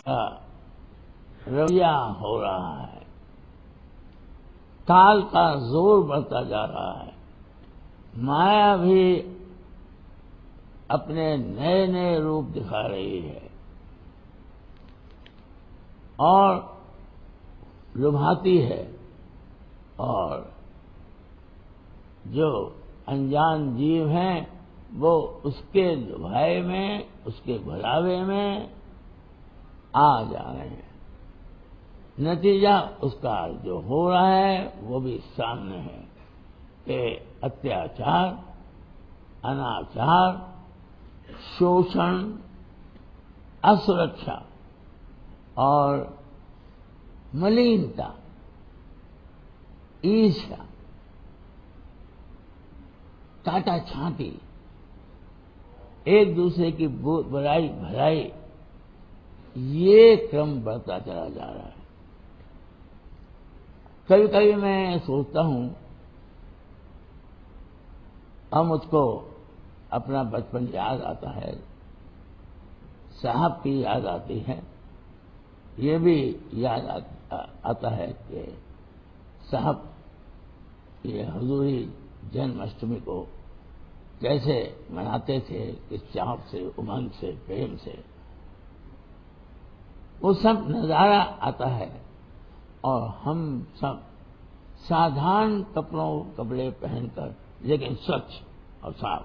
کا رویہ ہو رہا ہے، کال کا زور بڑھتا جا رہا ہے، مایا بھی اپنے نئے نئے روپ دکھا رہی ہے اور لبھاتی ہے، اور جو انجان جیو ہیں وہ اس کے لبھائے میں، اس کے بھلاوے میں آ جا رہے ہیں۔ نتیجہ اس کا جو ہو رہا ہے وہ بھی سامنے ہے کہ اتیاچار، اناچار، شوشن، اسرکشا اور ملینتا، عیرشا، کاٹا چھانٹی، ایک دوسرے کی برائی بھلائی، یہ کرم بڑھتا چلا جا رہا ہے۔ کبھی کبھی میں سوچتا ہوں اور مجھ کو اپنا بچپن یاد آتا ہے، صاحب کی یاد آتی ہے، یہ بھی یاد آتا ہے کہ صاحب یہ حضوری جنم اشٹمی کو کیسے مناتے تھے، کس چاہت سے، امنگ سے، پریم سے، وہ سب نظارہ آتا ہے، اور ہم سب سادھارن کپڑے پہن کر لیکن سچ اور صاف،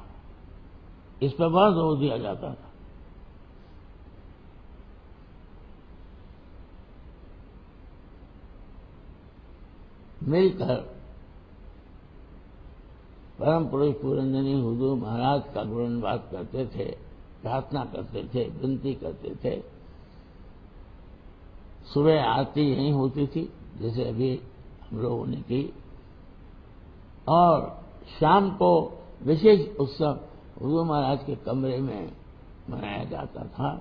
اس پر بہت زور دیا جاتا تھا۔ مل کر پرم پروش پورندنی حضور مہاراج کا گرنواد کرتے تھے، پرارتھنا کرتے تھے، ونتی کرتے تھے۔ صبح آرتی یہیں ہوتی تھی جیسے ابھی ہم لوگوں نے کی، اور شام کو وشیش اتسو حضور مہاراج کے کمرے میں منایا جاتا تھا،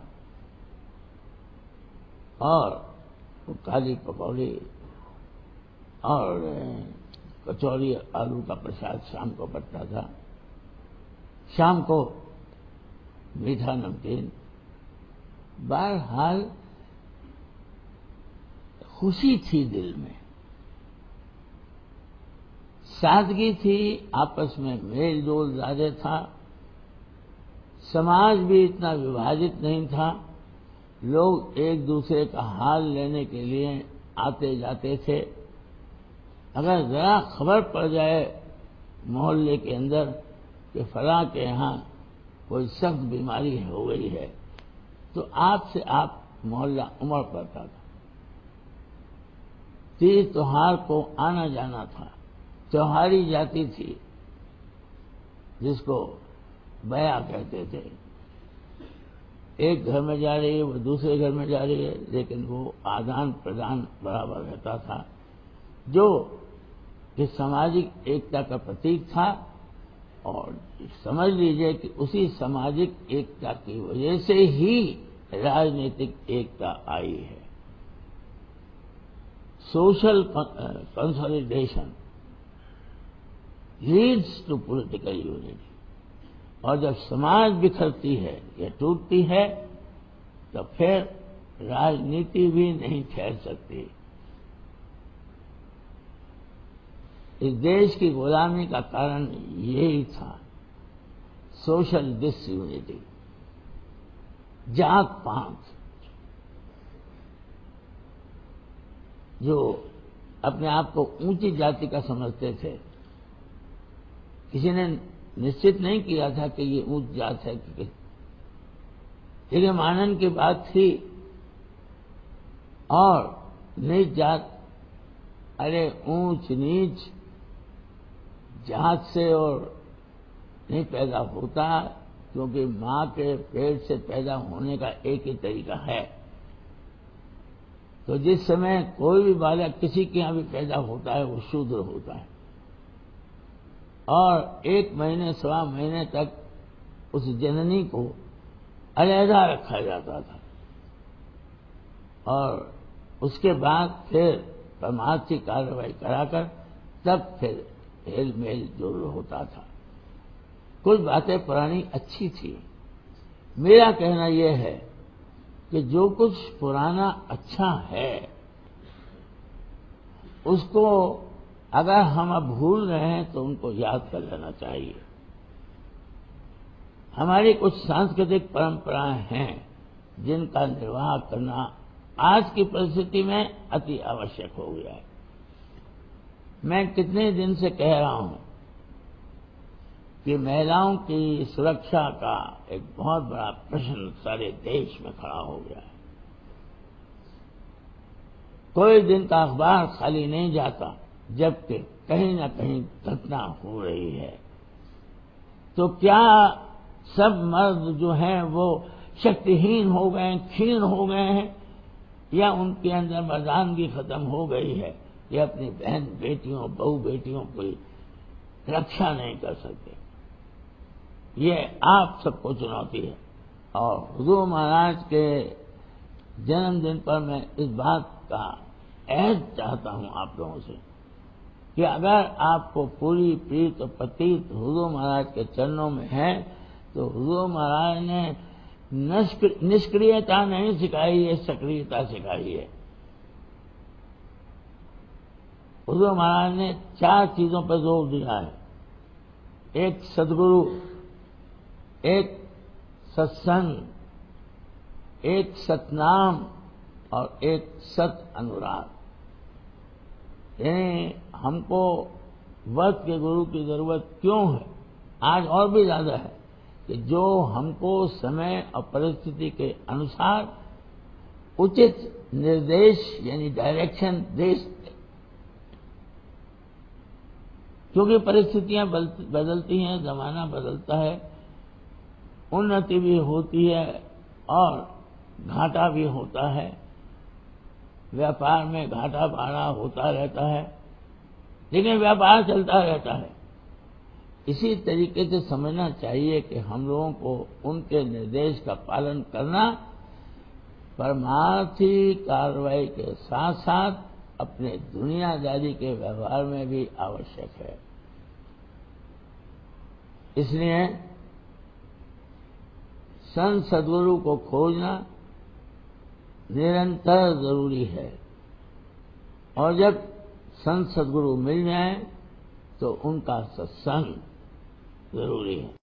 اور کالی پکوڑی اور کچوری آلو کا پرساد شام کو بٹتا تھا، شام کو میٹھا نمکین، بہرحال خوشی تھی دل میں، سادگی تھی، آپس میں میل جول زیادہ تھا، سماج بھی اتنا وبھاجت نہیں تھا، لوگ ایک دوسرے کا حال لینے کے لیے آتے جاتے تھے۔ اگر ذرا خبر پڑ جائے محلے کے اندر کہ فلاں کے یہاں کوئی سخت بیماری ہو گئی ہے تو آپ سے آپ محلہ امڑ پڑتا تھا۔ تیج تہوار کو آنا جانا تھا، تہواری جاتی تھی جس کو بیعہ کہتے تھے، ایک گھر میں جا رہی ہے وہ دوسرے گھر میں جا رہی ہے، لیکن وہ آدان پردان برابر رہتا تھا، جو کہ سماجک ایکتا کا پرتیک تھا، اور سمجھ لیجئے کہ اسی سماجک ایکتا کی وجہ سے ہی راجنیتک ایکتا آئی ہے۔ Social consolidation leads to political unity, اور جب سماج بکھرتی ہے یا ٹوٹتی ہے تو پھر راجنیتی بھی نہیں ٹھہر سکتی۔ اس دیش کی غلامی کا کارن یہی تھا، سوشل ڈس یونٹی، جات پات، جو اپنے آپ کو اونچی جاتی کا سمجھتے تھے، کسی نے نشچت نہیں کیا تھا کہ یہ اونچ جات ہے، لیکن مانن کی بات تھی، اور نیچ جات، ارے اونچ نیچ جات سے اور نہیں پیدا ہوتا، کیونکہ ماں کے پیٹ سے پیدا ہونے کا ایک ہی طریقہ ہے۔ تو جس سمے کوئی بھی بالک کسی کے یہاں بھی پیدا ہوتا ہے وہ شودر ہوتا ہے، اور ایک مہینے سوا مہینے تک اس جننی کو علیحدہ رکھا جاتا تھا، اور اس کے بعد پھر پرماتھ کی کارروائی کرا کر تب پھر ہیل میل جو ہوتا تھا۔ کچھ باتیں پرانی اچھی تھی۔ میرا کہنا یہ ہے کہ جو کچھ پرانا اچھا ہے اس کو اگر ہم اب بھول رہے ہیں تو ان کو یاد کر لینا چاہیے۔ ہماری کچھ سانسکرتک پرمپرائیں ہیں جن کا نرواہ کرنا آج کی پرستھتی میں اتی آوشک ہو گیا ہے۔ میں کتنے دن سے کہہ رہا ہوں کہ مہیلاؤں کی سرکشا کا ایک بہت بڑا پرشن سارے دیش میں کھڑا ہو گیا ہے۔ کوئی دن کا اخبار خالی نہیں جاتا جبکہ کہیں نہ کہیں گھٹنا ہو رہی ہے۔ تو کیا سب مرد جو ہیں وہ شکتیہین ہو گئے ہیں، کھین ہو گئے ہیں، یا ان کے اندر مردانگی ختم ہو گئی ہے، یا اپنی بہن بیٹیوں بہو بیٹیوں کی رکشا نہیں کر سکتے؟ یہ آپ سب کو چنوتی ہے۔ اور حضور مہاراج کے جنم دن پر میں اس بات کا عہد چاہتا ہوں آپ لوگوں سے کہ اگر آپ کو پوری پریت و پتیت حضور مہاراج کے چرنوں میں ہے تو حضور مہاراج نے نشکریتا نہیں سکھائی ہے، سکریتا سکھائی ہے۔ حضور مہاراج نے 4 چیزوں پر زور دیا ہے: ایک سدگرو، ایک ستسنگ، ایک ستنام اور ایک ست انوراگ۔ یعنی ہم کو وقت کے گرو کی ضرورت کیوں ہے؟ آج اور بھی زیادہ ہے کہ جو ہم کو سمے اور پرستھتی کے انوسار اچت نردیش یعنی ڈائریکشن دے سکے، کیونکہ پرستھتیاں بدلتی ہیں، زمانہ بدلتا ہے، انتی بھی ہوتی ہے اور گھاٹا بھی ہوتا ہے، ویاپار میں گھاٹا بھاڑا ہوتا رہتا ہے، لیکن ویاپار چلتا رہتا ہے۔ اسی طریقے سے سمجھنا چاہیے کہ ہم لوگوں کو ان کے نردیش کا پالن کرنا پرمارتھی کارروائی کے ساتھ ساتھ اپنے دنیا داری کے ویوہار میں بھی آوشک ہے۔ اس لیے سنت سدگرو کو کھوجنا نرنتر ضروری ہے، اور جب سنت سدگرو مل جائیں تو ان کا ستسنگ ضروری ہے۔